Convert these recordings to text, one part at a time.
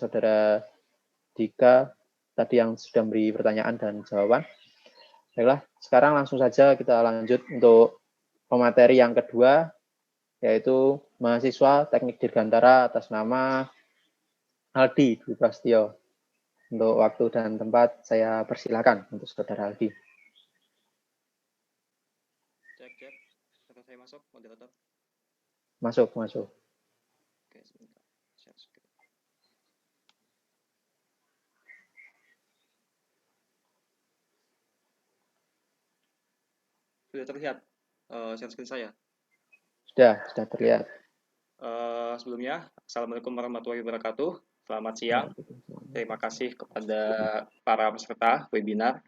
Saudara Dika tadi yang sudah memberi pertanyaan dan jawaban. Baiklah, sekarang langsung saja kita lanjut untuk pemateri yang kedua, yaitu mahasiswa Teknik Dirgantara atas nama Aldi Dwi Prasetyo. Untuk waktu dan tempat saya persilakan untuk Saudara Aldi. Cek. Apakah saya masuk, moderator? Masuk. Oke, sebentar. Share screen. Sudah terlihat share screen saya? Sudah terlihat. Sebelumnya, Assalamualaikum warahmatullahi wabarakatuh. Selamat siang. Terima kasih kepada para peserta webinar.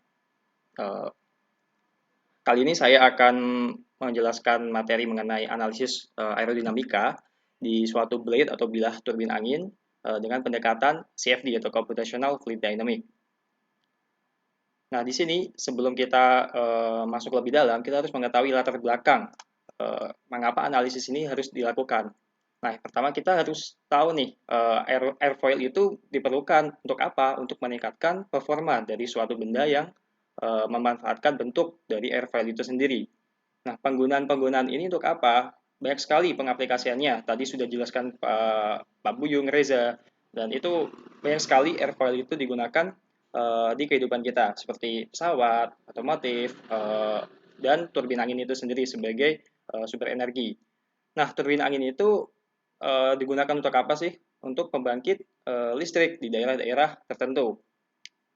Kali ini saya akan menjelaskan materi mengenai analisis aerodinamika di suatu blade atau bilah turbin angin dengan pendekatan CFD atau Computational Fluid Dynamics. Nah, di sini sebelum kita masuk lebih dalam, kita harus mengetahui latar belakang mengapa analisis ini harus dilakukan. Nah, pertama kita harus tahu nih, airfoil itu diperlukan untuk apa? Untuk meningkatkan performa dari suatu benda yang memanfaatkan bentuk dari airfoil itu sendiri. Nah, penggunaan ini untuk apa? Banyak sekali pengaplikasiannya. Tadi sudah dijelaskan Pak Buyung, Reza, dan itu banyak sekali airfoil itu digunakan di kehidupan kita, seperti pesawat, otomotif, dan turbin angin itu sendiri sebagai sumber energi. Nah, turbin angin itu digunakan untuk apa sih? Untuk pembangkit listrik di daerah-daerah tertentu.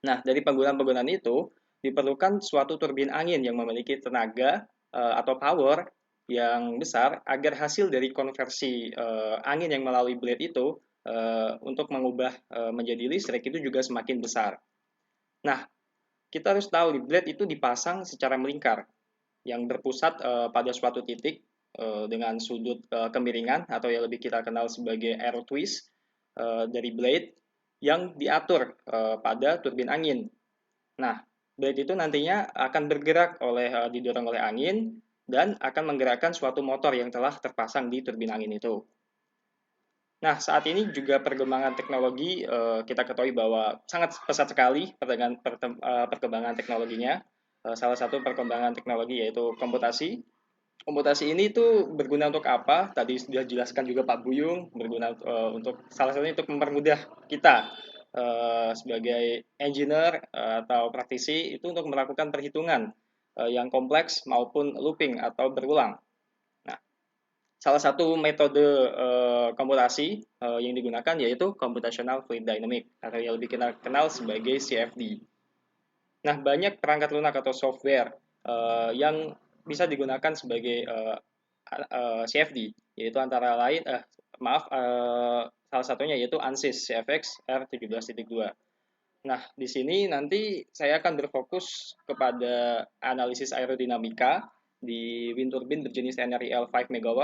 Nah, dari penggunaan-penggunaan itu diperlukan suatu turbin angin yang memiliki tenaga atau power yang besar agar hasil dari konversi angin yang melalui blade itu untuk mengubah menjadi listrik itu juga semakin besar. Nah, kita harus tahu di blade itu dipasang secara melingkar yang berpusat pada suatu titik dengan sudut kemiringan atau yang lebih kita kenal sebagai air twist dari blade yang diatur pada turbin angin. Nah, blade itu nantinya akan bergerak didorong oleh angin dan akan menggerakkan suatu motor yang telah terpasang di turbin angin itu. Nah, saat ini juga perkembangan teknologi kita ketahui bahwa sangat pesat sekali perkembangan teknologinya. Salah satu perkembangan teknologi yaitu komputasi. Komputasi ini tuh berguna untuk apa? Tadi sudah dijelaskan juga Pak Buyung, berguna untuk salah satunya untuk mempermudah kita sebagai engineer atau praktisi itu untuk melakukan perhitungan yang kompleks maupun looping atau berulang. Nah, salah satu metode komputasi yang digunakan yaitu Computational Fluid Dynamics atau yang lebih kita kenal sebagai CFD. Nah, banyak perangkat lunak atau software yang bisa digunakan sebagai CFD, yaitu antara lain, salah satunya yaitu ANSYS CFX R17.2. Nah, di sini nanti saya akan berfokus kepada analisis aerodinamika di wind turbine berjenis NREL 5 MW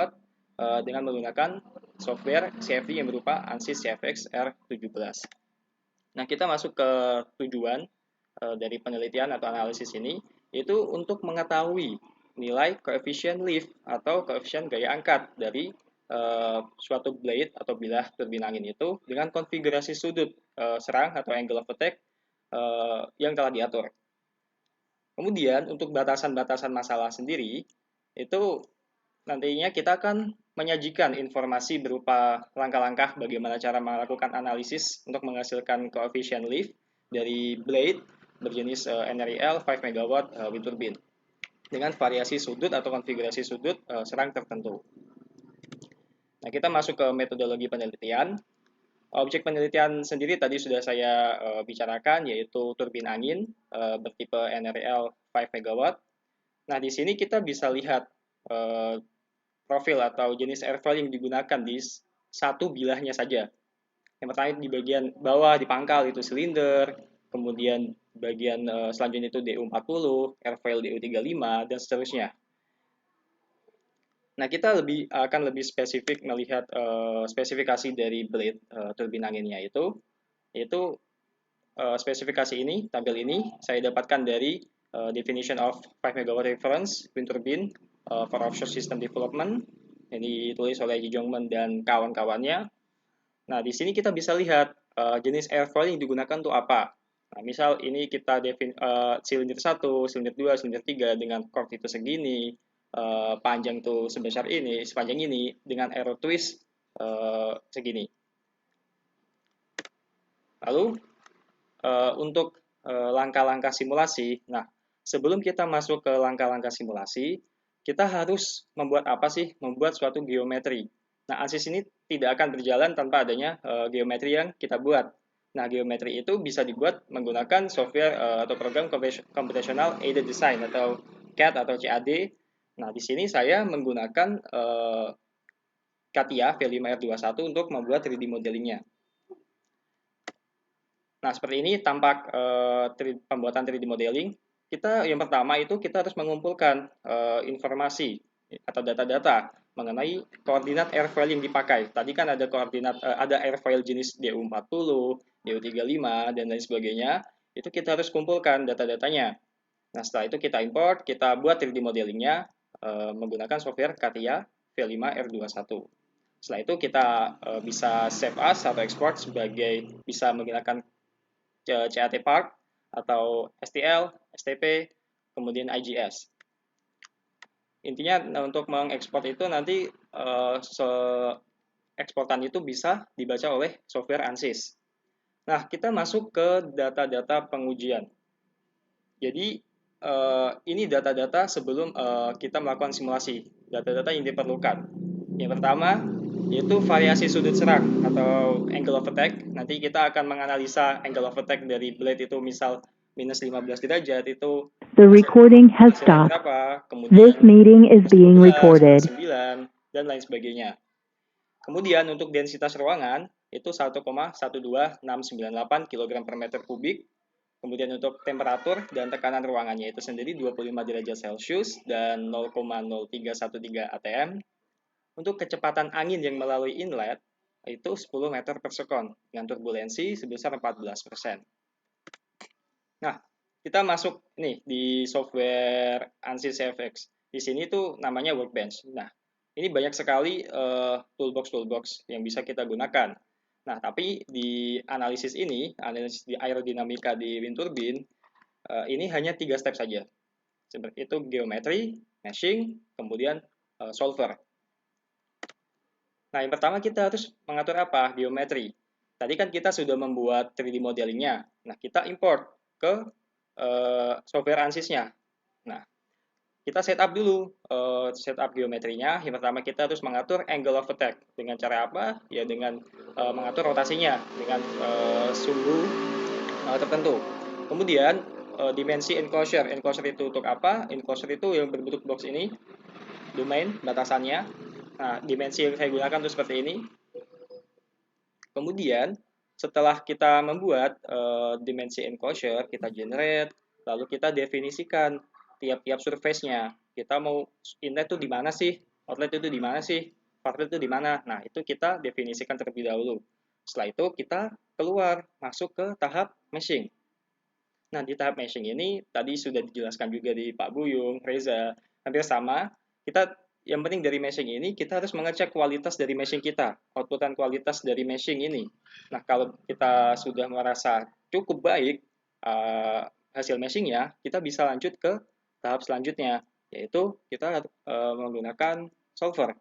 dengan menggunakan software CFD yang berupa ANSYS CFX R17. Nah, kita masuk ke tujuan dari penelitian atau analisis ini, yaitu untuk mengetahui nilai koefisien lift atau koefisien gaya angkat dari suatu blade atau bilah turbin angin itu dengan konfigurasi sudut serang atau angle of attack yang telah diatur. Kemudian untuk batasan-batasan masalah sendiri itu nantinya kita akan menyajikan informasi berupa langkah-langkah bagaimana cara melakukan analisis untuk menghasilkan koefisien lift dari blade berjenis NREL 5 MW wind turbine dengan variasi sudut atau konfigurasi sudut serang tertentu. Nah, kita masuk ke metodologi penelitian. Objek penelitian sendiri tadi sudah saya bicarakan, yaitu turbin angin bertipe NREL 5 MW. Nah, di sini kita bisa lihat profil atau jenis airfoil yang digunakan di satu bilahnya saja. Yang pertama di bagian bawah di pangkal itu silinder, kemudian bagian selanjutnya itu DU40, airfoil DU35 dan seterusnya. Nah, kita akan lebih spesifik melihat spesifikasi dari blade turbin anginnya itu, yaitu spesifikasi ini, tabel ini saya dapatkan dari definition of 5 MW reference wind turbine for offshore system development yang ditulis oleh Ji Jongmen dan kawan-kawannya. Nah, di sini kita bisa lihat jenis airfoil yang digunakan untuk apa. Nah, misal ini kita silinder 1, silinder 2, silinder 3 dengan chord itu segini, panjang tuh sebesar ini, sepanjang ini, dengan aero twist segini. Lalu untuk langkah-langkah simulasi, nah sebelum kita masuk ke langkah-langkah simulasi, kita harus membuat apa sih? Membuat suatu geometri. Nah, ANSYS ini tidak akan berjalan tanpa adanya geometri yang kita buat. Nah, geometri itu bisa dibuat menggunakan software atau program computational aided design atau CAD atau CAD. Nah, di sini saya menggunakan CATIA V5R21 untuk membuat 3D modelingnya. Nah, seperti ini tampak pembuatan 3D modeling. Yang pertama itu kita harus mengumpulkan informasi atau data-data mengenai koordinat airfoil yang dipakai. Tadi kan ada ada airfoil jenis DU40, DU35 dan lain sebagainya. Itu kita harus kumpulkan data-datanya. Nah, setelah itu kita import, kita buat 3D modelingnya menggunakan software CATIA V5R21. Setelah itu kita bisa save as atau export sebagai bisa menggunakan CAT Park atau STL, STP, kemudian IGS. Intinya untuk mengekspor itu nanti eksportan itu bisa dibaca oleh software ANSYS. Nah, kita masuk ke data-data pengujian. Jadi ini data-data sebelum kita melakukan simulasi, data-data yang diperlukan. Yang pertama yaitu variasi sudut serang atau angle of attack. Nanti kita akan menganalisa angle of attack dari blade itu misal minus 15 derajat itu The recording has stopped. berapa, This kemudian meeting is being 11, recorded. 9, dan lain sebagainya. Kemudian untuk densitas ruangan itu 1,12698 kg per meter kubik. Kemudian untuk temperatur dan tekanan ruangannya itu sendiri 25 derajat Celcius dan 0,0313 atm. Untuk kecepatan angin yang melalui inlet itu 10 meter per sekon dengan turbulensi sebesar 14%. Nah, kita masuk nih di software ANSYS CFX. Di sini tuh namanya Workbench. Nah, ini banyak sekali toolbox yang bisa kita gunakan. Nah, tapi di analisis analisis di aerodinamika di wind turbine, ini hanya 3 step saja. Seperti itu geometri, meshing, kemudian solver. Nah, yang pertama kita harus mengatur apa? Geometri. Tadi kan kita sudah membuat 3D modelingnya. Nah, kita import ke software ANSYS-nya. Nah, kita setup dulu setup geometrinya. Yang pertama kita harus mengatur angle of attack. Dengan cara apa? Ya dengan mengatur rotasinya dengan sumbu tertentu. Kemudian dimensi enclosure. Enclosure itu untuk apa? Enclosure itu yang berbentuk box ini. Domain batasannya. Nah, dimensi yang saya gunakan itu seperti ini. Kemudian setelah kita membuat dimensi enclosure, kita generate, lalu kita definisikan tiap-tiap surface-nya. Kita mau inlet itu di mana sih? Outlet itu di mana sih? Outlet itu di mana? Nah, itu kita definisikan terlebih dahulu. Setelah itu kita keluar, masuk ke tahap meshing. Nah, di tahap meshing ini tadi sudah dijelaskan juga di Pak Buyung, Reza, hampir sama. Yang penting dari meshing ini, kita harus mengecek kualitas dari meshing kita, outputan kualitas dari meshing ini. Nah, kalau kita sudah merasa cukup baik hasil meshingnya, kita bisa lanjut ke tahap selanjutnya, yaitu kita menggunakan solver.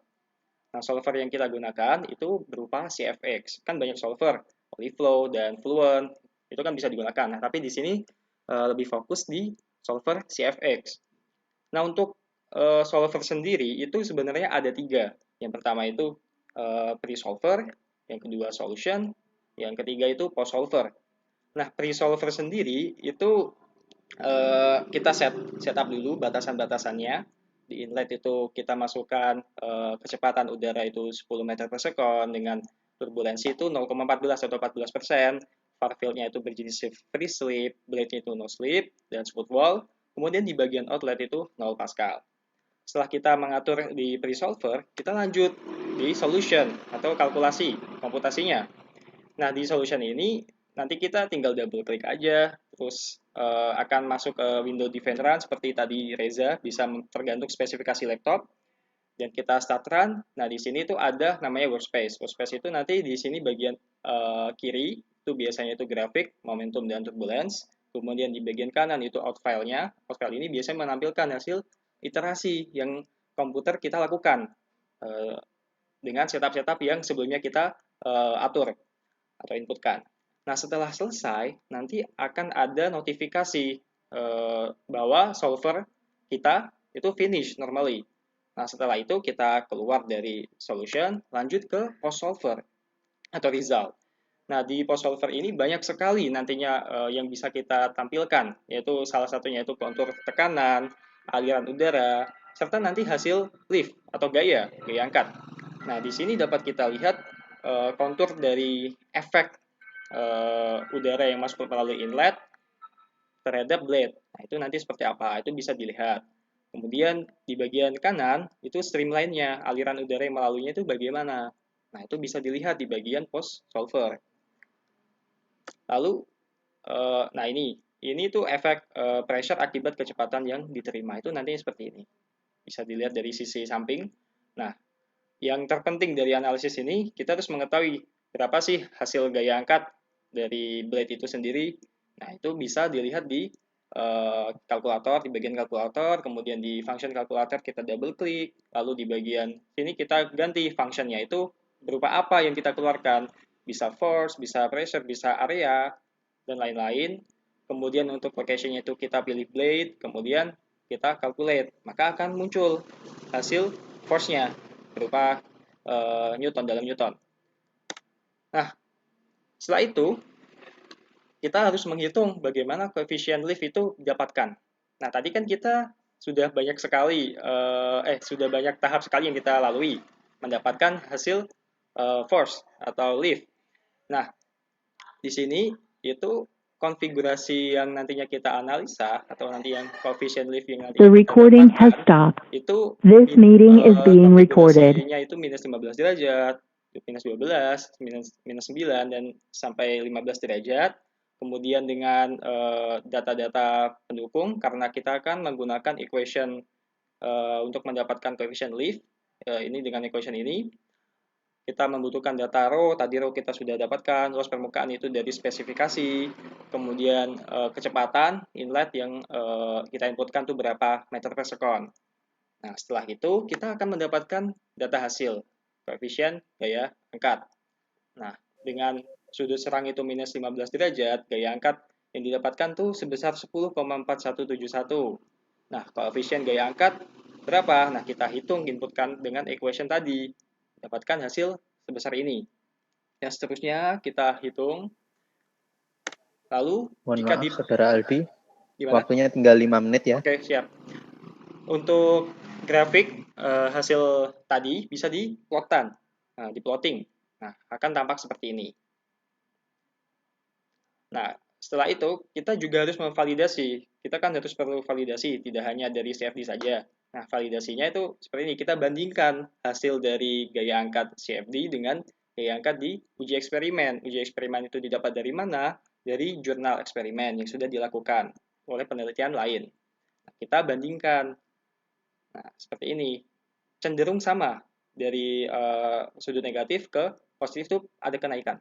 Nah, solver yang kita gunakan itu berupa CFX. Kan banyak solver, Polyflow dan Fluent, itu kan bisa digunakan. Nah, tapi di sini lebih fokus di solver CFX. Nah, untuk solver sendiri itu sebenarnya ada 3. Yang pertama itu pre-solver, yang kedua solution, yang ketiga itu post-solver. Nah, pre-solver sendiri itu kita setup dulu batasan-batasannya. Di inlet itu kita masukkan kecepatan udara itu 10 meter per sekon dengan turbulensi itu 0,14 atau 14%. Far field-nya itu berjenis free slip, blade-nya itu no slip, dan smooth wall. Kemudian di bagian outlet itu 0 pascal. Setelah kita mengatur di pre-solver, kita lanjut di solution atau kalkulasi komputasinya. Nah, di solution ini nanti kita tinggal double klik aja, terus akan masuk ke window Defend Run seperti tadi Reza, bisa tergantung spesifikasi laptop. Dan kita start run. Nah, di sini tuh ada namanya workspace. Workspace itu nanti di sini bagian kiri itu biasanya itu grafik, momentum, dan turbulence. Kemudian di bagian kanan itu out file-nya. Out file ini biasanya menampilkan hasil iterasi yang komputer kita lakukan dengan setup-setup yang sebelumnya kita atur atau inputkan. Nah, setelah selesai, nanti akan ada notifikasi bahwa solver kita itu finish normally. Nah, setelah itu kita keluar dari solution, lanjut ke post solver atau result. Nah, di post solver ini banyak sekali nantinya yang bisa kita tampilkan, yaitu salah satunya itu kontur tekanan, aliran udara, serta nanti hasil lift atau gaya angkat. Nah, di sini dapat kita lihat kontur dari efek udara yang masuk melalui inlet terhadap blade. Nah, itu nanti seperti apa? Itu bisa dilihat. Kemudian di bagian kanan itu streamline-nya, aliran udara yang melaluinya itu bagaimana. Nah, itu bisa dilihat di bagian post solver. Lalu, nah ini tuh efek pressure akibat kecepatan yang diterima. Itu nantinya seperti ini. Bisa dilihat dari sisi samping. Nah, yang terpenting dari analisis ini, kita harus mengetahui berapa sih hasil gaya angkat dari blade itu sendiri. Nah, itu bisa dilihat di kalkulator, di bagian kalkulator, kemudian di function kalkulator kita double klik, lalu di bagian sini kita ganti functionnya itu berupa apa yang kita keluarkan. Bisa force, bisa pressure, bisa area, dan lain-lain. Kemudian untuk location-nya itu kita pilih blade, kemudian kita calculate, maka akan muncul hasil force-nya berupa Newton dalam Newton. Nah, setelah itu kita harus menghitung bagaimana koefisien lift itu didapatkan. Nah, tadi kan kita sudah banyak sekali, sudah banyak tahap sekali yang kita lalui mendapatkan hasil force atau lift. Nah, di sini itu konfigurasi yang nantinya kita analisa atau nanti yang koefisien lift yang nanti The recording has stopped. Itu This meeting is being recorded. konfigurasinya itu minus 15 derajat, minus 12, minus 9, dan sampai 15 derajat. Kemudian dengan data-data pendukung, karena kita akan menggunakan equation untuk mendapatkan koefisien lift, ini dengan equation ini, kita membutuhkan data row, tadi row kita sudah dapatkan, loss permukaan itu dari spesifikasi, kemudian kecepatan inlet yang kita inputkan itu berapa meter per second. Nah, setelah itu kita akan mendapatkan data hasil, koefisien gaya angkat. Nah, dengan sudut serang itu minus 15 derajat, gaya angkat yang didapatkan tuh sebesar 10,4171. Nah, koefisien gaya angkat berapa? Nah, kita hitung, inputkan dengan equation tadi. Dapatkan hasil sebesar ini. Yang seterusnya kita hitung. Lalu, Mohon maaf, Saudara Aldi. Gimana? Waktunya tinggal 5 menit ya. Oke, siap. Untuk grafik hasil tadi bisa diplotkan, di plotting. Nah, akan tampak seperti ini. Nah, setelah itu kita juga harus memvalidasi. Kita kan harus perlu validasi, tidak hanya dari CFD saja. Nah, validasinya itu seperti ini. Kita bandingkan hasil dari gaya angkat CFD dengan gaya angkat di uji eksperimen. Uji eksperimen itu didapat dari mana? Dari jurnal eksperimen yang sudah dilakukan oleh penelitian lain. Nah, kita bandingkan. Nah, seperti ini. Cenderung sama. Dari sudut negatif ke positif itu ada kenaikan.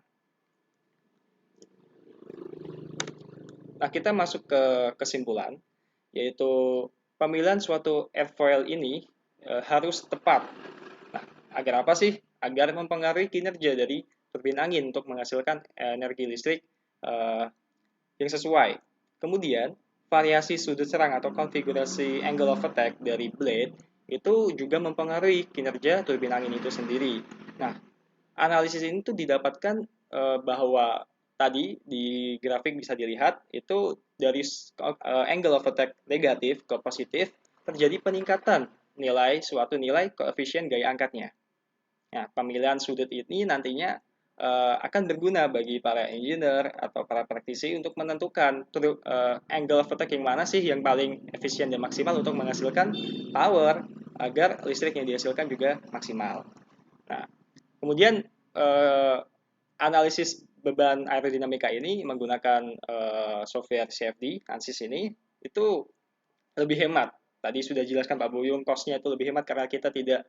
Nah, kita masuk ke kesimpulan, yaitu pemilihan suatu airfoil ini harus tepat. Nah, agar apa sih? Agar mempengaruhi kinerja dari turbin angin untuk menghasilkan energi listrik yang sesuai. Kemudian, variasi sudut serang atau konfigurasi angle of attack dari blade itu juga mempengaruhi kinerja turbin angin itu sendiri. Nah, analisis ini tuh didapatkan bahwa tadi di grafik bisa dilihat itu dari angle of attack negatif ke positif terjadi peningkatan suatu nilai koefisien gaya angkatnya. Nah, pemilihan sudut ini nantinya akan berguna bagi para engineer atau para praktisi untuk menentukan angle of attack yang mana sih yang paling efisien dan maksimal untuk menghasilkan power agar listrik yang dihasilkan juga maksimal. Nah, kemudian analisis beban aerodinamika ini menggunakan software CFD, ANSYS ini, itu lebih hemat. Tadi sudah jelaskan Pak Buyung, cost-nya itu lebih hemat karena kita tidak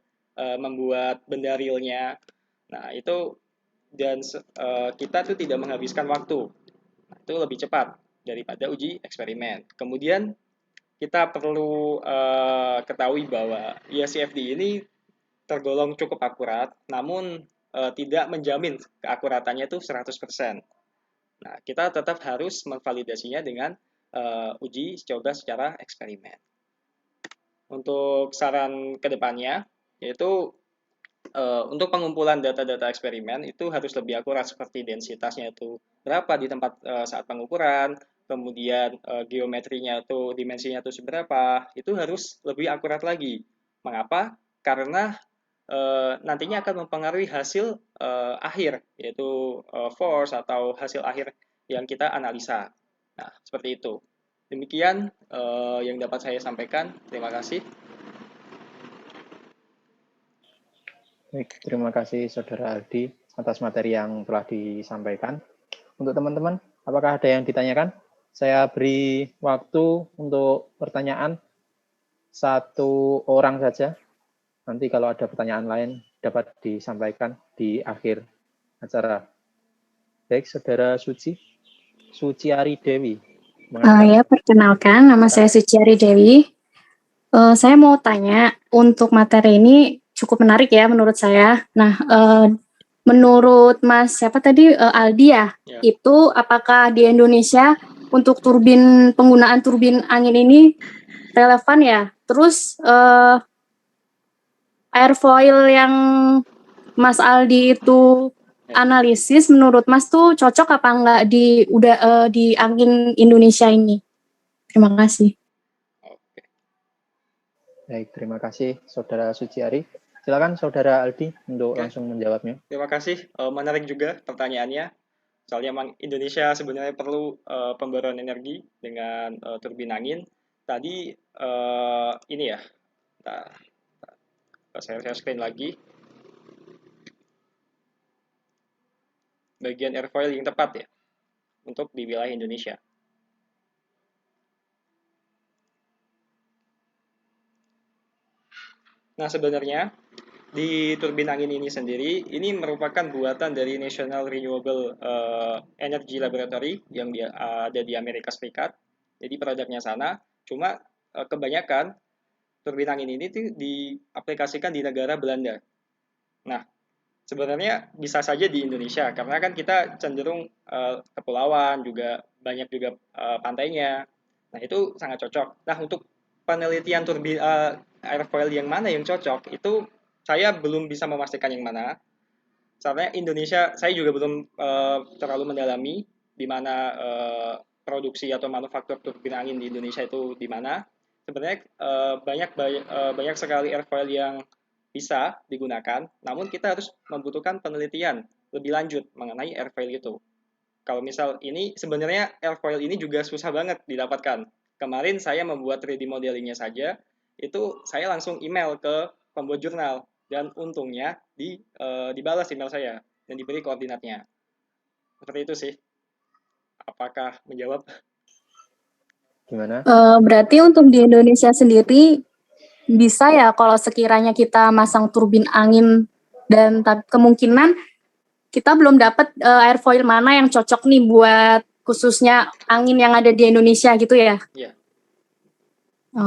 membuat benda realnya. Nah, itu dan kita tuh tidak menghabiskan waktu. Nah, itu lebih cepat daripada uji eksperimen. Kemudian kita perlu ketahui bahwa ya CFD ini tergolong cukup akurat, namun tidak menjamin keakuratannya itu 100%. Nah, kita tetap harus memvalidasinya dengan uji coba secara eksperimen. Untuk saran kedepannya, yaitu untuk pengumpulan data-data eksperimen itu harus lebih akurat, seperti densitasnya itu berapa di tempat saat pengukuran, kemudian geometrinya itu dimensinya itu seberapa, itu harus lebih akurat lagi. Mengapa? Karena nantinya akan mempengaruhi hasil akhir, yaitu force atau hasil akhir yang kita analisa. Nah, seperti itu. Demikian yang dapat saya sampaikan. Terima kasih. Baik, terima kasih Saudara Aldi atas materi yang telah disampaikan. Untuk teman-teman, apakah ada yang ditanyakan? Saya beri waktu untuk pertanyaan 1 orang saja. Nanti kalau ada pertanyaan lain dapat disampaikan di akhir acara. Baik, Saudara Suciari Dewi. Ya, perkenalkan, nama saya Suciari Dewi. Saya mau tanya, untuk materi ini cukup menarik ya menurut saya. Nah, menurut Mas siapa tadi, Aldi ya, itu apakah di Indonesia untuk penggunaan turbin angin ini relevan ya? Terus airfoil yang Mas Aldi itu analisis, menurut Mas tuh cocok apa enggak di angin Indonesia ini? Terima kasih. Baik, terima kasih Saudara Suciari. Silakan Saudara Aldi untuk langsung menjawabnya. Terima kasih. Menarik juga pertanyaannya. Soalnya memang Indonesia sebenarnya perlu pembaruan energi dengan turbin angin. Tadi ini ya, saya screen lagi. Bagian airfoil yang tepat ya untuk di wilayah Indonesia. Nah, sebenarnya di turbin angin ini sendiri, ini merupakan buatan dari National Renewable Energy Laboratory yang ada di Amerika Serikat. Jadi produknya sana, cuma kebanyakan turbin angin ini tuh diaplikasikan di negara Belanda. Nah, sebenarnya bisa saja di Indonesia, karena kan kita cenderung kepulauan, juga banyak juga pantainya. Nah, itu sangat cocok. Nah, untuk penelitian turbin airfoil yang mana yang cocok, itu saya belum bisa memastikan yang mana. Soalnya Indonesia, saya juga belum terlalu mendalami di mana produksi atau manufaktur turbin angin di Indonesia itu di mana. Sebenarnya banyak sekali airfoil yang bisa digunakan, namun kita harus membutuhkan penelitian lebih lanjut mengenai airfoil itu. Kalau misal ini, sebenarnya airfoil ini juga susah banget didapatkan. Kemarin saya membuat 3D modelingnya saja, itu saya langsung email ke pembuat jurnal, dan untungnya dibalas email saya dan diberi koordinatnya. Seperti itu sih. Apakah menjawab? Gimana? Berarti untuk di Indonesia sendiri bisa ya kalau sekiranya kita masang turbin angin, dan kemungkinan kita belum dapat airfoil mana yang cocok nih buat khususnya angin yang ada di Indonesia gitu ya? Iya.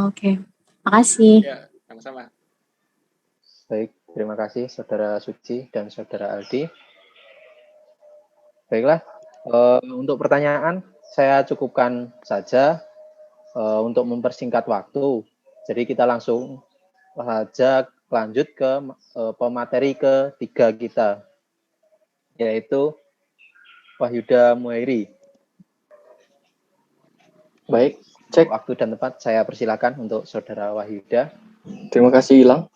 Oke, makasih. Ya, sama-sama. Baik, terima kasih Saudara Suci dan Saudara Aldi. Baiklah, untuk pertanyaan saya cukupkan saja untuk mempersingkat waktu. Jadi kita langsung saja lanjut ke pemateri ketiga kita, yaitu Wahyuda Muhairi. Baik, cek. Waktu dan tempat saya persilakan untuk Saudara Wahyuda. Terima kasih, Ilang.